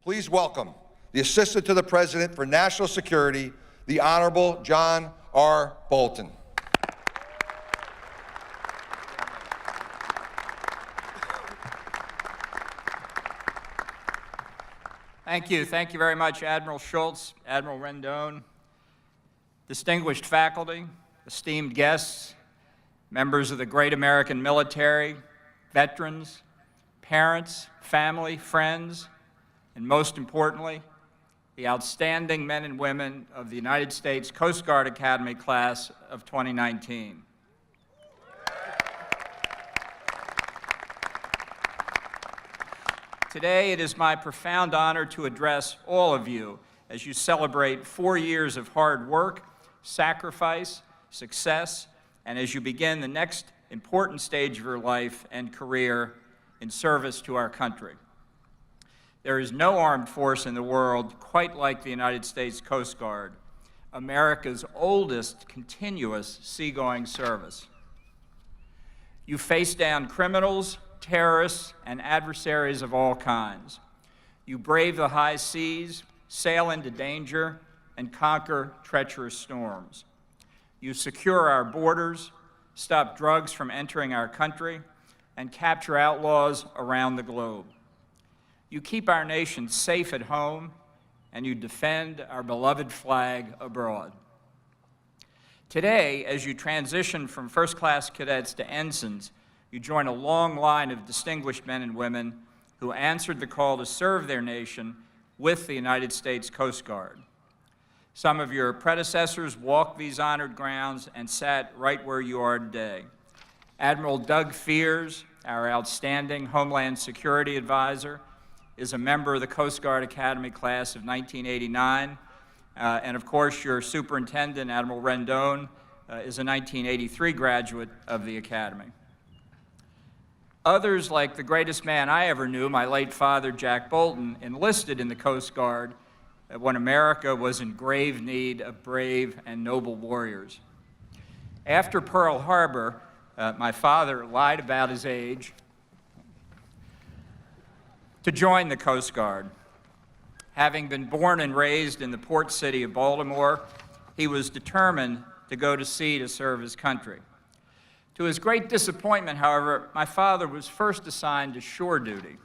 Please welcome the Assistant to the President for National Security, the Honorable John R. Bolton. Thank you. Thank you very much, Admiral Schultz, Admiral Rendon, distinguished faculty, esteemed guests, members of the great American military, veterans, parents, family, friends, and most importantly, the outstanding men and women of the United States Coast Guard Academy class of 2019. Today, it is my profound honor to address all of you as you celebrate 4 years of hard work, sacrifice, success, and as you begin the next important stage of your life and career in service to our country. There is no armed force in the world quite like the United States Coast Guard, America's oldest continuous seagoing service. You face down criminals, terrorists, and adversaries of all kinds. You brave the high seas, sail into danger, and conquer treacherous storms. You secure our borders, stop drugs from entering our country, and capture outlaws around the globe. You keep our nation safe at home, and you defend our beloved flag abroad. Today, as you transition from first-class cadets to ensigns, you join a long line of distinguished men and women who answered the call to serve their nation with the United States Coast Guard. Some of your predecessors walked these honored grounds and sat right where you are today. Admiral Doug Fears, our outstanding Homeland Security Advisor, is a member of the Coast Guard Academy class of 1989. And of course, your Superintendent, Admiral Rendon, is a 1983 graduate of the Academy. Others, like the greatest man I ever knew, my late father, Jack Bolton, enlisted in the Coast Guard when America was in grave need of brave and noble warriors. After Pearl Harbor, my father lied about his age to join the Coast Guard. Having been born and raised in the port city of Baltimore, he was determined to go to sea to serve his country. To his great disappointment, however, my father was first assigned to shore duty.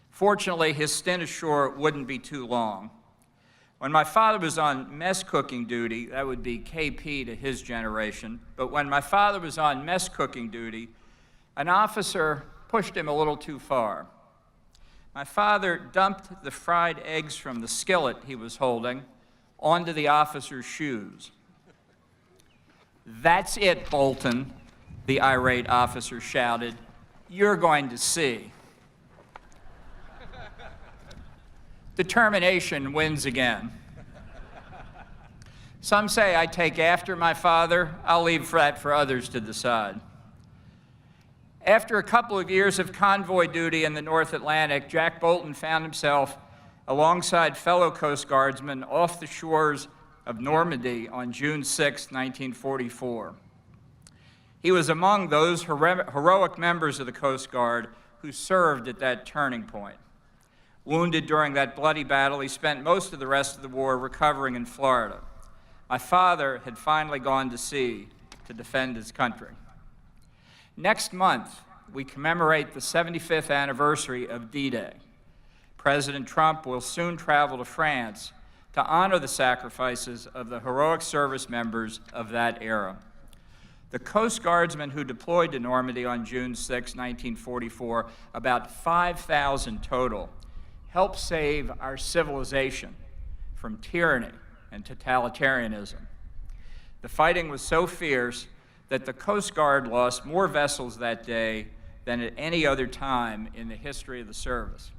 Fortunately, his stint ashore wouldn't be too long. When my father was on mess cooking duty, that would be KP to his generation, but when my father was on mess cooking duty, an officer pushed him a little too far. My father dumped the fried eggs from the skillet he was holding onto the officer's shoes. "That's it, Bolton," the irate officer shouted. "You're going to see." Determination wins again. Some say I take after my father. I'll leave that for others to decide. After a couple of years of convoy duty in the North Atlantic, Jack Bolton found himself alongside fellow Coast Guardsmen off the shores of Normandy on June 6, 1944. He was among those heroic members of the Coast Guard who served at that turning point. Wounded during that bloody battle, he spent most of the rest of the war recovering in Florida. My father had finally gone to sea to defend his country. Next month, we commemorate the 75th anniversary of D-Day. President Trump will soon travel to France to honor the sacrifices of the heroic service members of that era. The Coast Guardsmen who deployed to Normandy on June 6, 1944, about 5,000 total, helped save our civilization from tyranny and totalitarianism. The fighting was so fierce that the Coast Guard lost more vessels that day than at any other time in the history of the service.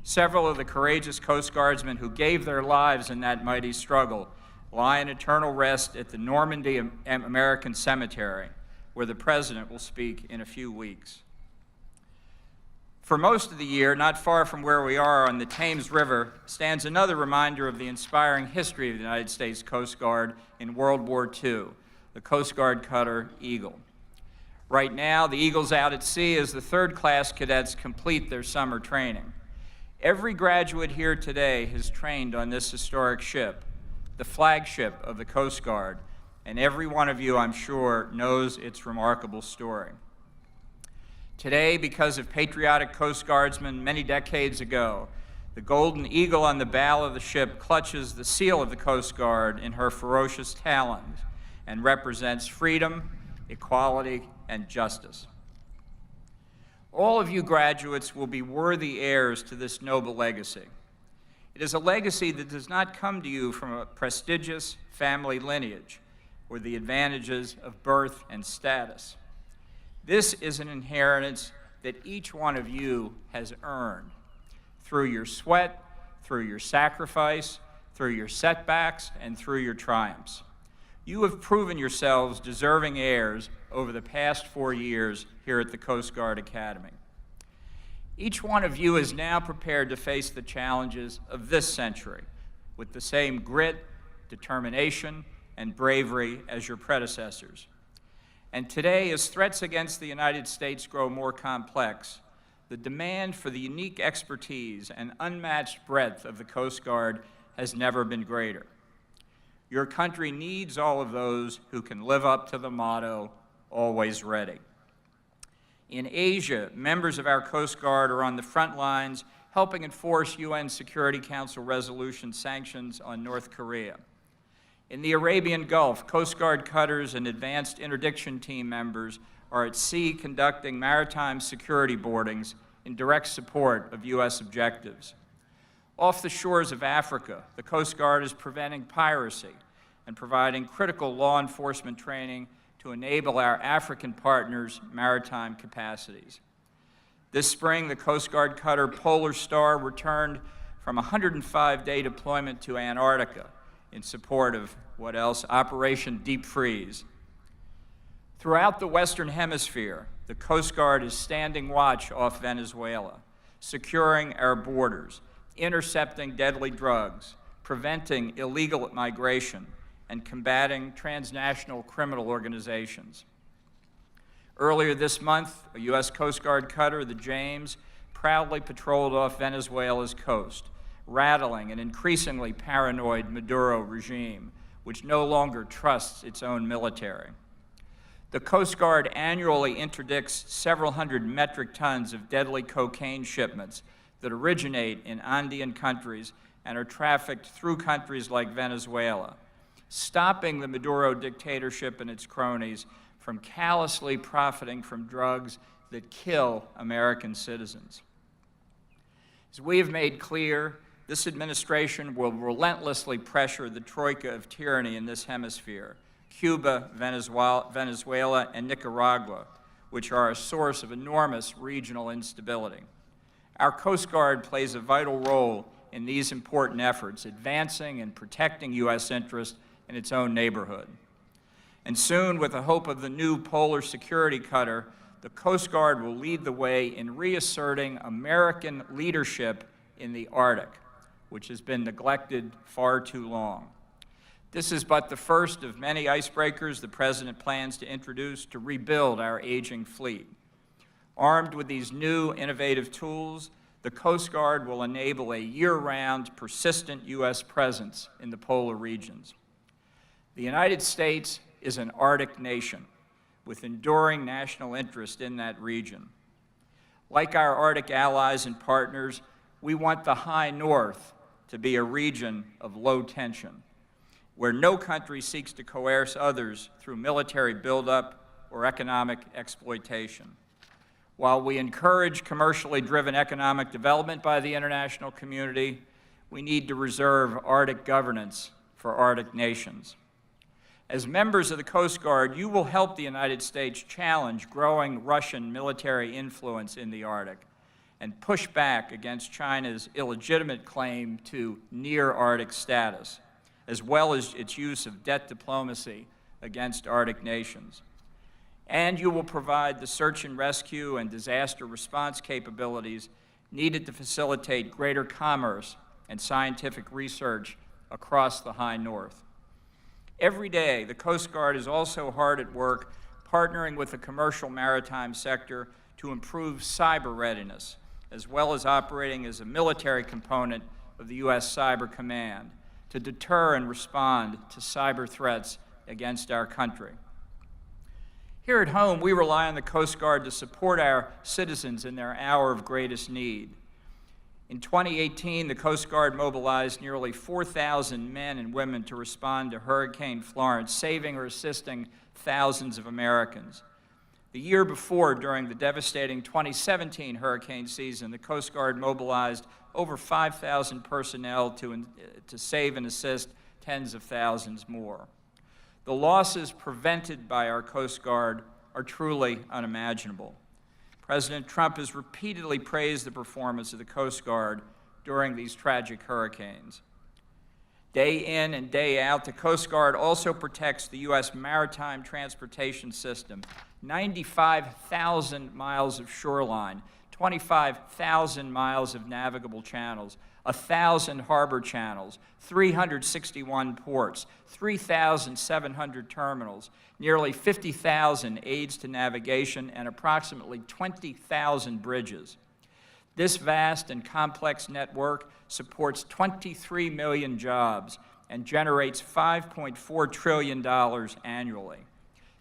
Several of the courageous Coast Guardsmen who gave their lives in that mighty struggle lie in eternal rest at the Normandy American Cemetery, where the President will speak in a few weeks. For most of the year, not far from where we are on the Thames River, stands another reminder of the inspiring history of the United States Coast Guard in World War II, the Coast Guard cutter Eagle. Right now, the Eagle's out at sea as the third-class cadets complete their summer training. Every graduate here today has trained on this historic ship, the flagship of the Coast Guard, and every one of you, I'm sure, knows its remarkable story. Today, because of patriotic Coast Guardsmen many decades ago, the golden eagle on the bow of the ship clutches the seal of the Coast Guard in her ferocious talons and represents freedom, equality, and justice. All of you graduates will be worthy heirs to this noble legacy. It is a legacy that does not come to you from a prestigious family lineage or the advantages of birth and status. This is an inheritance that each one of you has earned through your sweat, through your sacrifice, through your setbacks, and through your triumphs. You have proven yourselves deserving heirs over the past 4 years here at the Coast Guard Academy. Each one of you is now prepared to face the challenges of this century with the same grit, determination, and bravery as your predecessors. And today, as threats against the United States grow more complex, the demand for the unique expertise and unmatched breadth of the Coast Guard has never been greater. Your country needs all of those who can live up to the motto, always ready. In Asia, members of our Coast Guard are on the front lines helping enforce UN Security Council resolution sanctions on North Korea. In the Arabian Gulf, Coast Guard cutters and advanced interdiction team members are at sea conducting maritime security boardings in direct support of U.S. objectives. Off the shores of Africa, the Coast Guard is preventing piracy and providing critical law enforcement training to enable our African partners' maritime capacities. This spring, the Coast Guard cutter Polar Star returned from a 105-day deployment to Antarctica in support of what else? Operation Deep Freeze. Throughout the Western Hemisphere, the Coast Guard is standing watch off Venezuela, securing our borders, intercepting deadly drugs, preventing illegal migration, and combating transnational criminal organizations. Earlier this month, a U.S. Coast Guard cutter, the James, proudly patrolled off Venezuela's coast, rattling an increasingly paranoid Maduro regime, which no longer trusts its own military. The Coast Guard annually interdicts several hundred metric tons of deadly cocaine shipments that originate in Andean countries and are trafficked through countries like Venezuela, stopping the Maduro dictatorship and its cronies from callously profiting from drugs that kill American citizens. As we have made clear, this administration will relentlessly pressure the troika of tyranny in this hemisphere, Cuba, Venezuela, and Nicaragua, which are a source of enormous regional instability. Our Coast Guard plays a vital role in these important efforts, advancing and protecting U.S. interests in its own neighborhood. And soon, with the hope of the new polar security cutter, the Coast Guard will lead the way in reasserting American leadership in the Arctic, which has been neglected far too long. This is but the first of many icebreakers the President plans to introduce to rebuild our aging fleet. Armed with these new innovative tools, the Coast Guard will enable a year-round, persistent U.S. presence in the polar regions. The United States is an Arctic nation with enduring national interest in that region. Like our Arctic allies and partners, we want the high north to be a region of low tension, where no country seeks to coerce others through military buildup or economic exploitation. While we encourage commercially driven economic development by the international community, we need to reserve Arctic governance for Arctic nations. As members of the Coast Guard, you will help the United States challenge growing Russian military influence in the Arctic and push back against China's illegitimate claim to near-Arctic status, as well as its use of debt diplomacy against Arctic nations. And you will provide the search and rescue and disaster response capabilities needed to facilitate greater commerce and scientific research across the high north. Every day, the Coast Guard is also hard at work partnering with the commercial maritime sector to improve cyber readiness as well as operating as a military component of the U.S. Cyber Command to deter and respond to cyber threats against our country. Here at home, we rely on the Coast Guard to support our citizens in their hour of greatest need. In 2018, the Coast Guard mobilized nearly 4,000 men and women to respond to Hurricane Florence, saving or assisting thousands of Americans. The year before, during the devastating 2017 hurricane season, the Coast Guard mobilized over 5,000 personnel to save and assist tens of thousands more. The losses prevented by our Coast Guard are truly unimaginable. President Trump has repeatedly praised the performance of the Coast Guard during these tragic hurricanes. Day in and day out, the Coast Guard also protects the U.S. maritime transportation system, 95,000 miles of shoreline, 25,000 miles of navigable channels, 1,000 harbor channels, 361 ports, 3,700 terminals, nearly 50,000 aids to navigation, and approximately 20,000 bridges. This vast and complex network supports 23 million jobs and generates $5.4 trillion annually.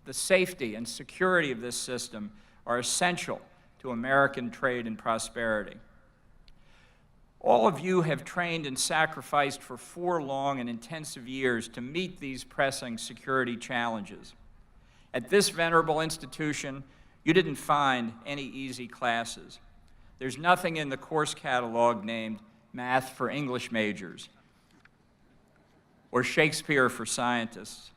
The safety and security of this system are essential to American trade and prosperity. All of you have trained and sacrificed for 4 long and intensive years to meet these pressing security challenges. At this venerable institution, you didn't find any easy classes. There's nothing in the course catalog named Math for English majors or Shakespeare for scientists.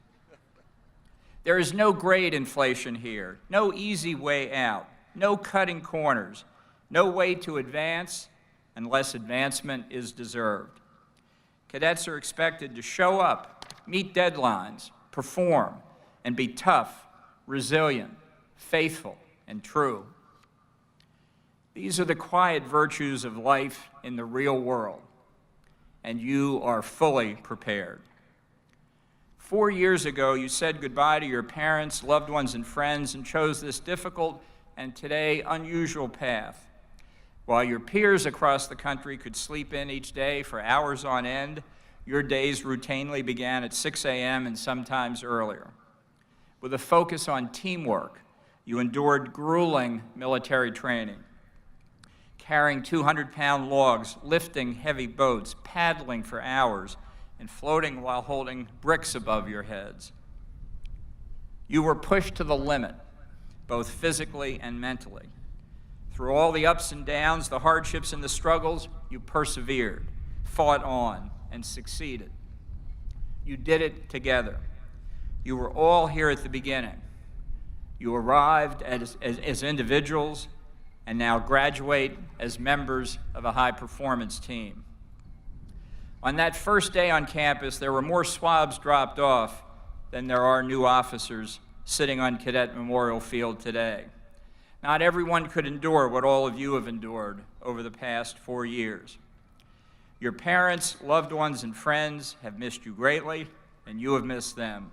There is no grade inflation here, no easy way out, no cutting corners, no way to advance unless advancement is deserved. Cadets are expected to show up, meet deadlines, perform, and be tough, resilient, faithful, and true. These are the quiet virtues of life in the real world, and you are fully prepared. 4 years ago, you said goodbye to your parents, loved ones, and friends, and chose this difficult and today unusual path. While your peers across the country could sleep in each day for hours on end, your days routinely began at 6 a.m. and sometimes earlier. With a focus on teamwork, you endured grueling military training, carrying 200-pound logs, lifting heavy boats, paddling for hours, and floating while holding bricks above your heads. You were pushed to the limit, both physically and mentally. Through all the ups and downs, the hardships and the struggles, you persevered, fought on, and succeeded. You did it together. You were all here at the beginning. You arrived as individuals and now graduate as members of a high-performance team. On that first day on campus, there were more swabs dropped off than there are new officers sitting on Cadet Memorial Field today. Not everyone could endure what all of you have endured over the past 4 years. Your parents, loved ones, and friends have missed you greatly, and you have missed them.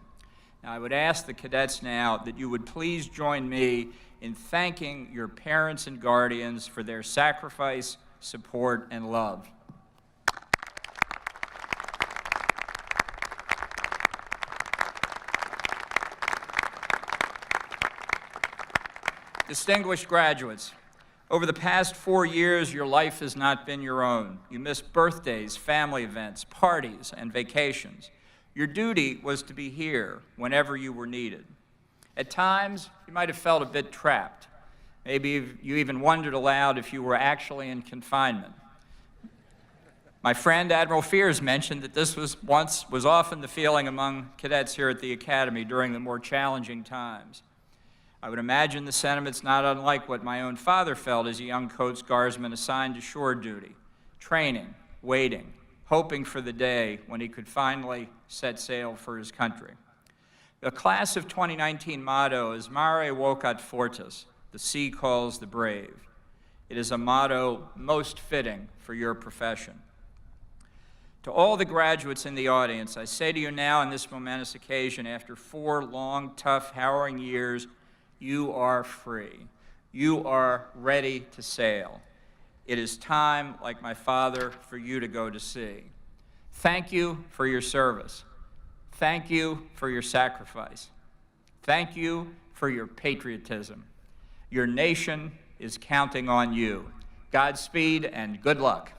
Now, I would ask the cadets now that you would please join me in thanking your parents and guardians for their sacrifice, support, and love. Distinguished graduates, over the past 4 years, your life has not been your own. You missed birthdays, family events, parties, and vacations. Your duty was to be here whenever you were needed. At times, you might have felt a bit trapped. Maybe you even wondered aloud if you were actually in confinement. My friend Admiral Fears mentioned that this was often the feeling among cadets here at the Academy during the more challenging times. I would imagine the sentiment's not unlike what my own father felt as a young Coast Guardsman assigned to shore duty, training, waiting, hoping for the day when he could finally set sail for his country. The class of 2019 motto is Mare Vocat Fortis, the sea calls the brave. It is a motto most fitting for your profession. To all the graduates in the audience, I say to you now on this momentous occasion, after 4 long, tough, harrowing years, you are free. You are ready to sail. It is time, like my father, for you to go to sea. Thank you for your service. Thank you for your sacrifice. Thank you for your patriotism. Your nation is counting on you. Godspeed and good luck.